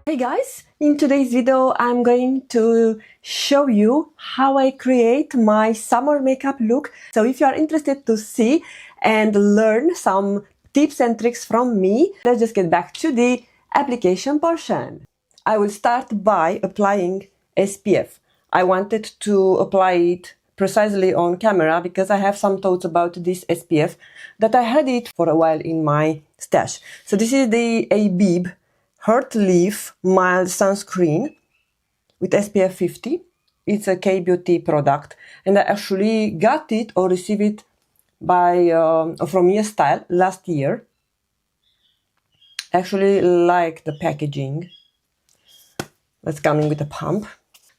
Hey guys, in today's video I'm going to show you how I create my summer makeup look. So if you are interested to see and learn some tips and tricks from me, let's just get back to the application portion. I will start by applying SPF. I wanted to apply it precisely on camera because I have some thoughts about this SPF that I had it for a while in my stash. So this is the Abib Heartleaf mild sunscreen with SPF 50. It's a K-beauty product, and I actually got it or received it by from YesStyle last year. Actually like the packaging. It's coming with a pump,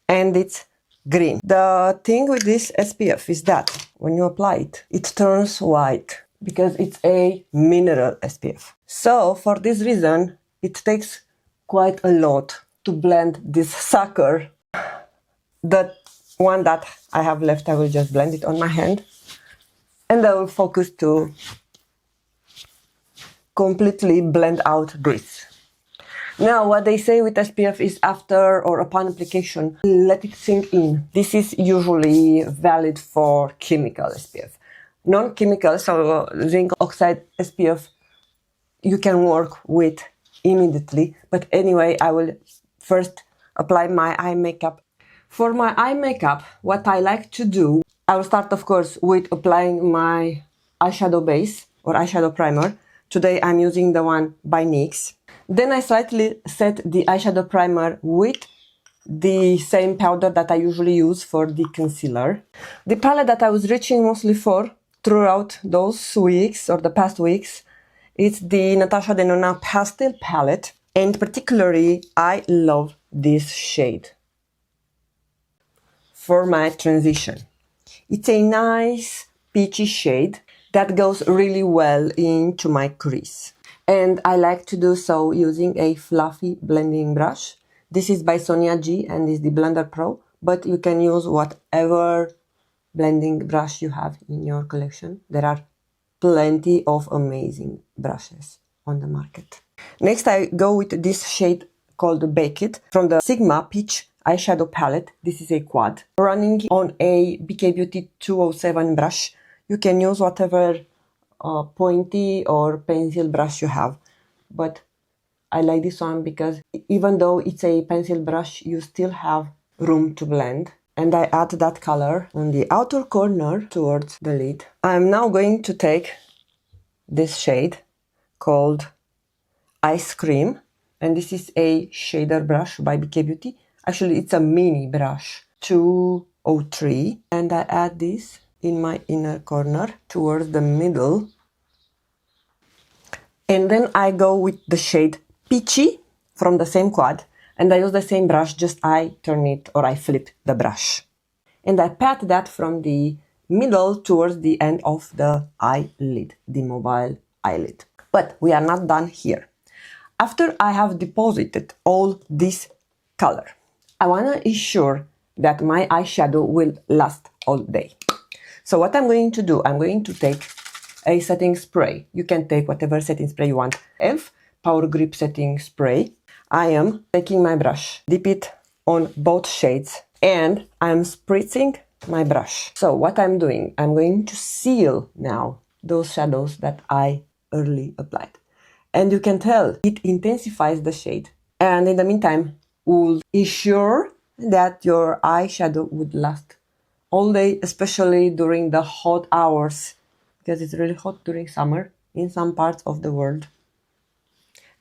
and it's green. The thing with this SPF is that when you apply it, it turns white because it's a mineral SPF. So for this reason, it takes quite a lot to blend this sucker. The one that I have left, I will just blend it on my hand, and I will focus to completely blend out this. Now, what they say with SPF is after or upon application, let it sink in. This is usually valid for chemical SPF. Non-chemical, so zinc oxide SPF, you can work with immediately. But anyway, I will first apply my eye makeup. For my eye makeup, what I like to do, I will start, of course, with applying my eyeshadow base or eyeshadow primer. Today I'm using the one by NYX. Then I slightly set the eyeshadow primer with the same powder that I usually use for the concealer. The palette that I was reaching mostly for throughout those weeks or the past weeks, it's the Natasha Denona Pastel palette, and particularly I love this shade for my transition. It's a nice peachy shade that goes really well into my crease. And I like to do so using a fluffy blending brush. This is by Sonia G and is the Blender Pro, but you can use whatever blending brush you have in your collection. There are plenty of amazing brushes on the market. Next, I go with this shade called Baked from the Sigma Peach eyeshadow palette. This is a quad. Running on a BK Beauty 207 brush. You can use whatever pointy or pencil brush you have, but I like this one because even though it's a pencil brush, you still have room to blend. And I add that color on the outer corner towards the lid. I'm now going to take this shade called Ice Cream, and this is a shader brush by BK Beauty. Actually, it's a mini brush, 203, and I add this in my inner corner towards the middle. And then I go with the shade Peachy from the same quad, and I use the same brush, just I turn it or I flip the brush. And I pat that from the middle towards the end of the eyelid, the mobile eyelid. But we are not done here. After I have deposited all this color, I want to ensure that my eyeshadow will last all day. So what I'm going to do, I'm going to take a setting spray. You can take whatever setting spray you want. e.l.f. Power Grip Setting Spray. I am taking my brush, dip it on both shades, and I'm spritzing my brush. So what I'm doing, I'm going to seal now those shadows that I early applied. And you can tell it intensifies the shade. And in the meantime, we'll ensure that your eyeshadow would last all day, especially during the hot hours, because it's really hot during summer in some parts of the world.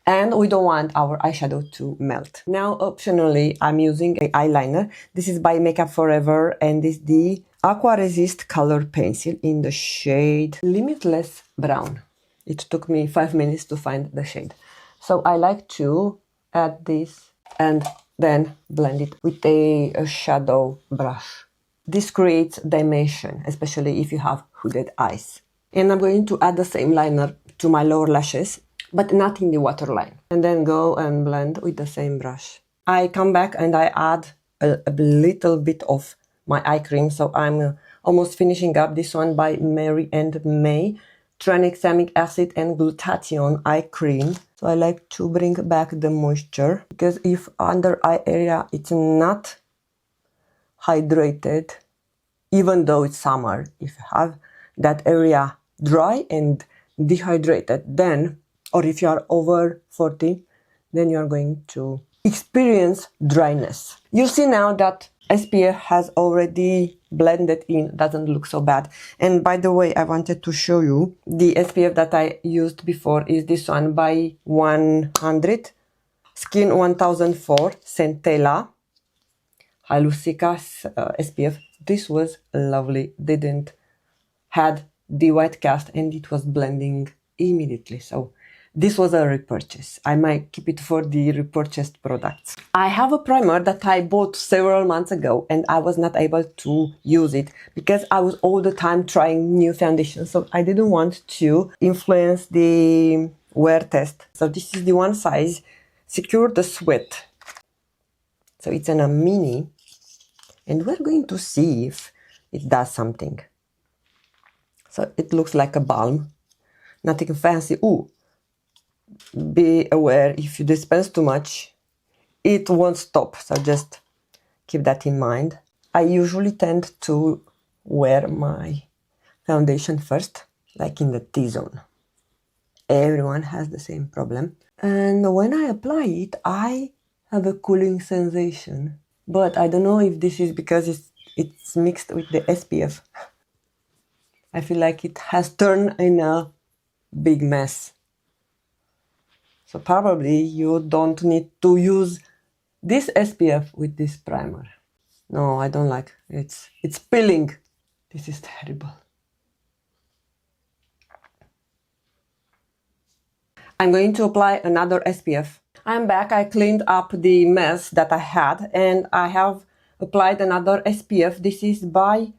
And we don't want our eyeshadow to melt. Now, optionally, I'm using an eyeliner. This is by Makeup Forever, and is the Aqua Resist Color Pencil in the shade Limitless Brown. It took me 5 minutes to find the shade. So I like to add this and then blend it with a shadow brush. This creates dimension, especially if you have hooded eyes. And I'm going to add the same liner to my lower lashes, but not in the waterline. And then go and blend with the same brush. I come back and I add a little bit of my eye cream. So I'm almost finishing up this one by Mary and May, Tranexamic acid and Glutathione eye cream. So I like to bring back the moisture, because if under eye area it's not hydrated, even though it's summer, if you have that area dry and dehydrated, then, or if you are over 40, then you are going to experience dryness. You see now that SPF has already blended in, doesn't look so bad. And by the way, I wanted to show you the SPF that I used before is this one by 100, Skin 1004 Centella Halusica SPF. This was lovely, didn't had the white cast and it was blending immediately. So this was a repurchase. I might keep it for the repurchased products. I have a primer that I bought several months ago and I was not able to use it because I was all the time trying new foundations. So I didn't want to influence the wear test. So this is the one size, Secure the Sweat. So it's in a mini and we're going to see if it does something. So it looks like a balm, nothing fancy. Ooh. Be aware, if you dispense too much, it won't stop, so just keep that in mind. I usually tend to wear my foundation first, like in the T-zone. Everyone has the same problem. And when I apply it, I have a cooling sensation. But I don't know if this is because it's mixed with the SPF. I feel like it has turned in a big mess. So probably you don't need to use this SPF with this primer. No, I don't like it. It's peeling. This is terrible. I'm going to apply another SPF. I'm back. I cleaned up the mess that I had and I have applied another SPF. This is by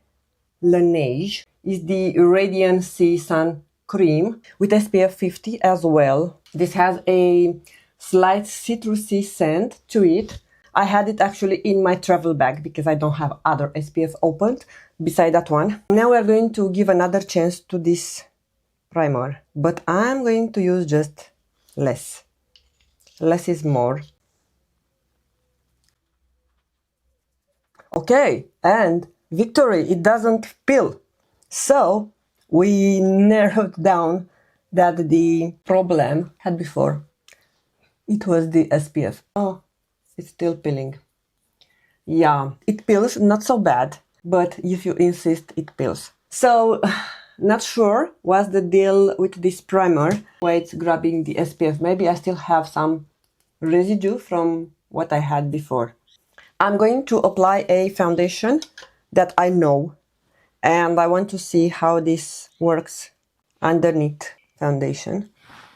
Lineage. It's the Radian C Sun Cream with SPF 50 as well. This has a slight citrusy scent to it. I had it actually in my travel bag because I don't have other SPF opened beside that one. Now we're going to give another chance to this primer, but I'm going to use just less. Less is more. Okay, and victory, it doesn't peel. So we narrowed down that the problem had before, it was the SPF. Oh, it's still peeling. Yeah, it peels, not so bad, but if you insist, it peels. So, not sure what's the deal with this primer, why it's grabbing the SPF. Maybe I still have some residue from what I had before. I'm going to apply a foundation that I know, and I want to see how this works underneath foundation.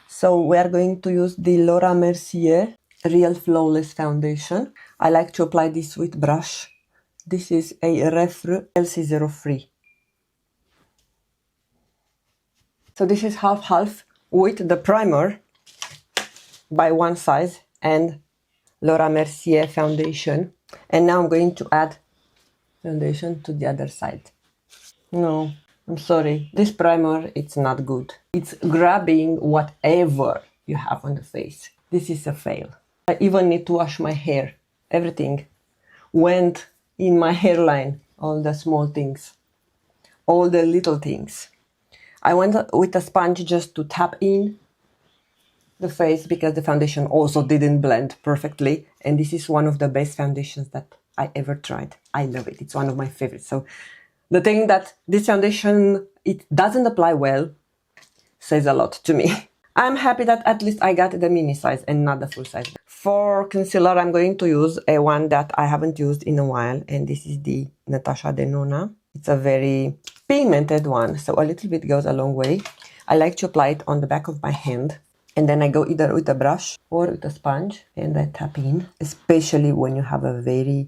So we are going to use the Laura Mercier Real Flawless Foundation. I like to apply this with brush. This is a Refre LC03. So this is half-half with the primer by one size and Laura Mercier foundation. And now I'm going to add foundation to the other side. No, I'm sorry, this primer, it's not good. It's grabbing whatever you have on the face. This is a fail. I even need to wash my hair. Everything went in my hairline, all the small things, all the little things. I went with a sponge just to tap in the face because the foundation also didn't blend perfectly. And this is one of the best foundations that I ever tried. I love it. It's one of my favorites. So the thing that this foundation, it doesn't apply well, says a lot to me. I'm happy that at least I got the mini size and not the full size. For concealer, I'm going to use a one that I haven't used in a while, and this is the Natasha Denona. It's a very pigmented one, so a little bit goes a long way. I like to apply it on the back of my hand, and then I go either with a brush or with a sponge, and I tap in, especially when you have a very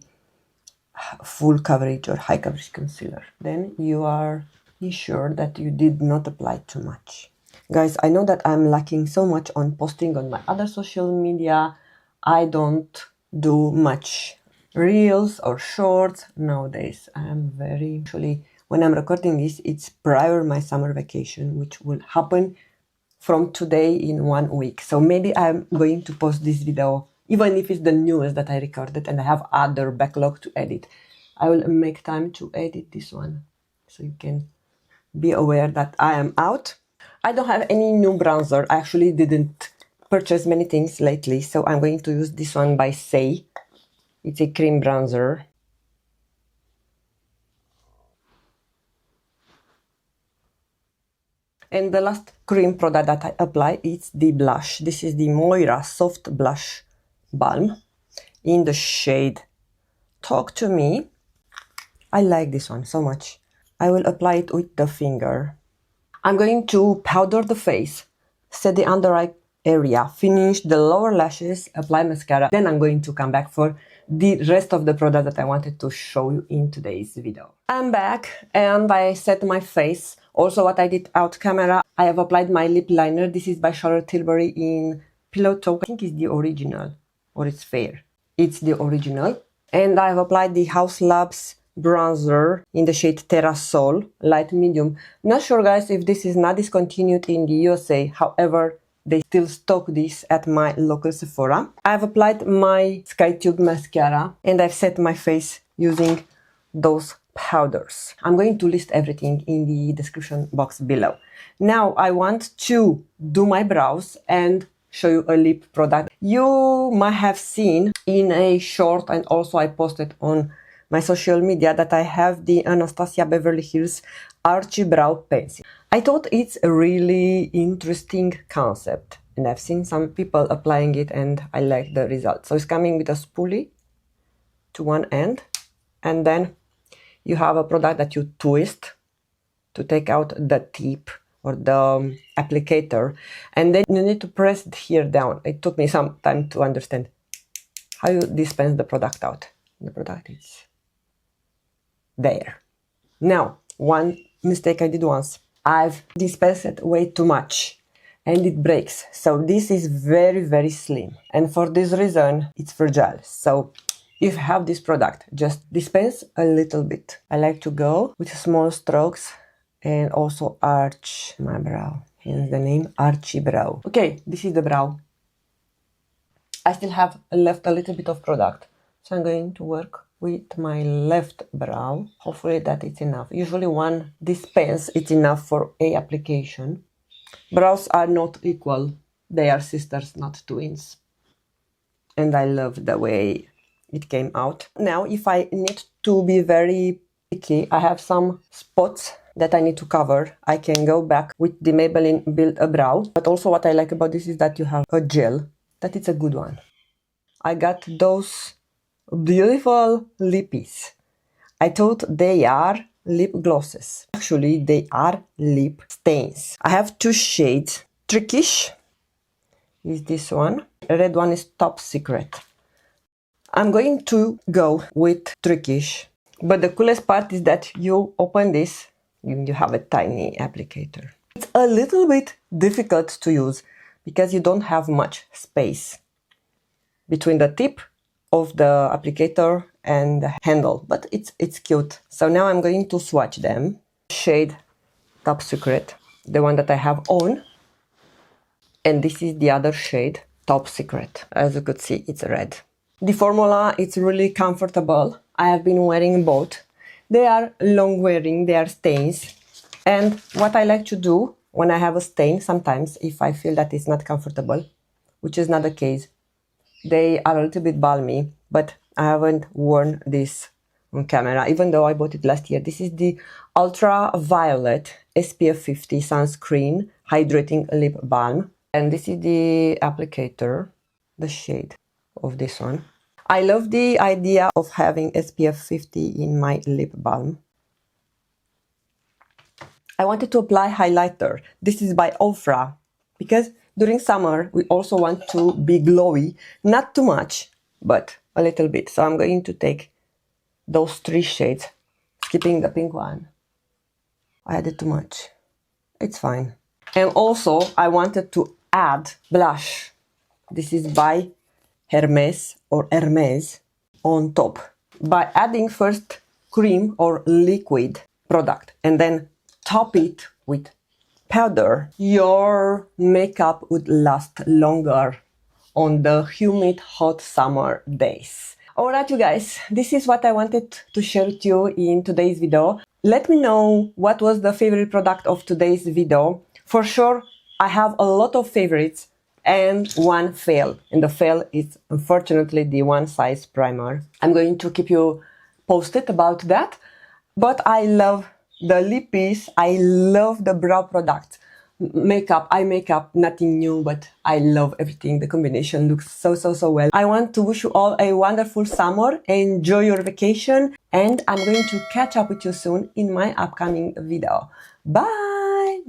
full coverage or high coverage concealer. Then you are sure that you did not apply too much. Guys, I know that I'm lacking so much on posting on my other social media. I don't do much reels or shorts nowadays. I am very actually when I'm recording this, it's prior my summer vacation, which will happen from today in 1 week. So maybe I'm going to post this video, even if it's the newest that I recorded and I have other backlog to edit. I will make time to edit this one, so you can be aware that I am out. I don't have any new bronzer. I actually didn't purchase many things lately, so I'm going to use this one by Say. It's a cream bronzer. And the last cream product that I apply is the blush. This is the Moira Soft Blush Balm in the shade Talk to Me. I like this one so much. I will apply it with the finger. I'm going to powder the face, set the under eye area, finish the lower lashes, apply mascara. Then I'm going to come back for the rest of the product that I wanted to show you in today's video. I'm back and I set my face. Also what I did out camera, I have applied my lip liner. This is by Charlotte Tilbury in Pillow Talk. I think it's the original, or it's fair. It's the original. And I have applied the House Labs bronzer in the shade Terrasol, light medium. Not sure, guys, if this is not discontinued in the USA. However, they still stock this at my local Sephora. I've applied my Skytube mascara and I've set my face using those powders. I'm going to list everything in the description box below. Now I want to do my brows and show you a lip product. You might have seen in a short, and also I posted on my social media, that I have the Anastasia Beverly Hills Archie Brow Pencil. I thought it's a really interesting concept and I've seen some people applying it and I like the result. So it's coming with a spoolie to one end, and then you have a product that you twist to take out the tip or the applicator, and then you need to press it here down. It took me some time to understand how you dispense the product out. The product is there. Now, one mistake I did once. I've dispensed it way too much and it breaks. So this is very, very slim. And for this reason, it's fragile. So if you have this product, just dispense a little bit. I like to go with small strokes and also arch my brow. Hence the name Archie Brow. Okay, this is the brow. I still have left a little bit of product. So I'm going to work with my left brow. Hopefully that is enough. Usually one dispense is enough for a application. Brows are not equal. They are sisters, not twins. And I love the way it came out. Now, if I need to be very picky, I have some spots that I need to cover. I can go back with the Maybelline Build a Brow. But also what I like about this is that you have a gel. That is a good one. I got those beautiful lippies. I thought they are lip glosses. Actually, they are lip stains. I have two shades. Trickish is this one. Red one is Top Secret. I'm going to go with Trickish. But the coolest part is that you open this and you have a tiny applicator. It's a little bit difficult to use because you don't have much space between the tip of the applicator and the handle, but it's cute. So now I'm going to swatch them. Shade Top Secret, the one that I have on, and this is the other shade, Top Secret. As you could see, it's red. The formula, it's really comfortable. I have been wearing both. They are long wearing, they are stains. And what I like to do when I have a stain, sometimes if I feel that it's not comfortable, which is not the case, they are a little bit balmy, but I haven't worn this on camera, even though I bought it last year. This is the Ultraviolet SPF 50 Sunscreen Hydrating Lip Balm. And this is the applicator, the shade of this one. I love the idea of having SPF 50 in my lip balm. I wanted to apply highlighter. This is by Ofra, because during summer we also want to be glowy, not too much, but a little bit. So I'm going to take those three shades, skipping the pink one. I added too much. It's fine. And also I wanted to add blush. This is by Hermes or Hermes on top. By adding first cream or liquid product and then top it with powder, your makeup would last longer on the humid, hot summer days. Alright, you guys, this is what I wanted to share with you in today's video. Let me know what was the favorite product of today's video. For sure, I have a lot of favorites and one fail. And the fail is unfortunately the one size primer. I'm going to keep you posted about that. But I love the lippies, I love the brow products. Makeup, eye makeup, nothing new, but I love everything. The combination looks so well. I want to wish you all a wonderful summer. Enjoy your vacation, and I'm going to catch up with you soon in my upcoming video. Bye!